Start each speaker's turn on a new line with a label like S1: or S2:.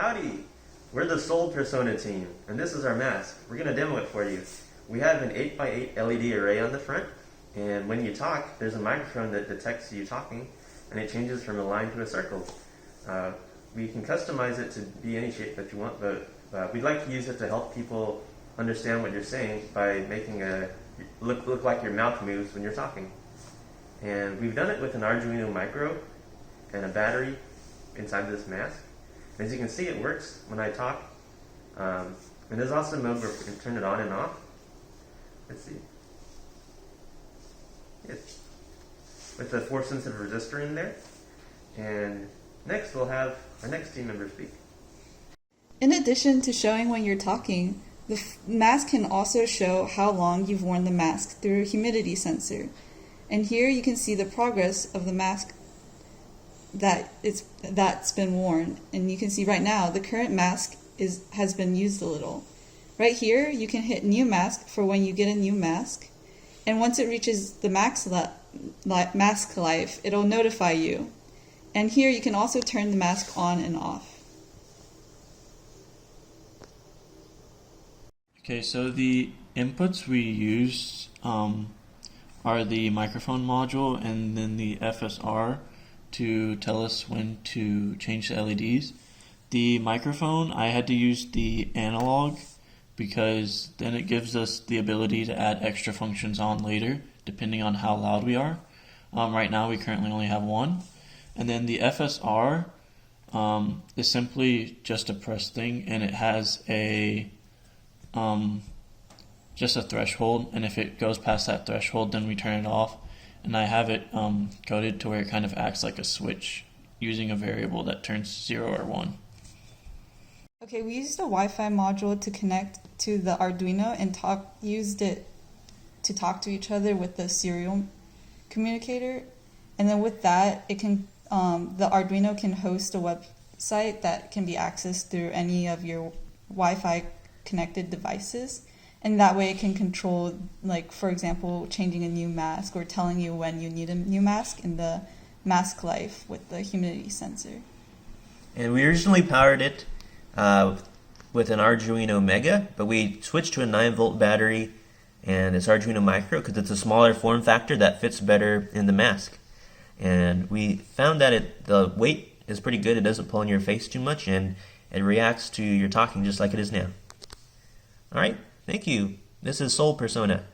S1: Howdy! We're the Soul Persona team, and this is our mask. We're going to demo it for you. We have an 8x8 LED array on the front, and when you talk, there's a microphone that detects you talking, and it changes from a line to a circle. We can customize it to be any shape that you want, but we'd like to use it to help people understand what you're saying by making a look like your mouth moves when you're talking. And we've done it with an Arduino Micro and a battery inside this mask. As you can see, it works when I talk. And there's also a mode where we can turn it on and off. Let's see. Yes. With a force sensitive resistor in there. And next we'll have our next team member speak.
S2: In addition to showing when you're talking, the mask can also show how long you've worn the mask through a humidity sensor. And here you can see the progress of the mask that's been worn. And you can see right now the current mask has been used a little. Right here you can hit new mask for when you get a new mask. And once it reaches the mask life, it'll notify you. And here you can also turn the mask on and off.
S3: Okay, so the inputs we use are the microphone module and then the FSR to tell us when to change the LEDs. The microphone, I had to use the analog because then it gives us the ability to add extra functions on later depending on how loud we are. Right now we currently only have one. And then the FSR is simply just a press thing, and it has just a threshold, and if it goes past that threshold then we turn it off. And I have it coded to where it kind of acts like a switch using a variable that turns 0 or 1.
S2: Okay, we used a Wi-Fi module to connect to the Arduino and used it to talk to each other with the serial communicator. And then with that, it can the Arduino can host a website that can be accessed through any of your Wi-Fi connected devices. And that way it can control, like, for example, changing a new mask or telling you when you need a new mask in the mask life with the humidity sensor.
S4: And we originally powered it with an Arduino Mega, but we switched to a 9-volt battery and this Arduino Micro because it's a smaller form factor that fits better in the mask. And we found that the weight is pretty good. It doesn't pull in your face too much, and it reacts to your talking just like it is now. Alright, thank you. This is Soul Persona.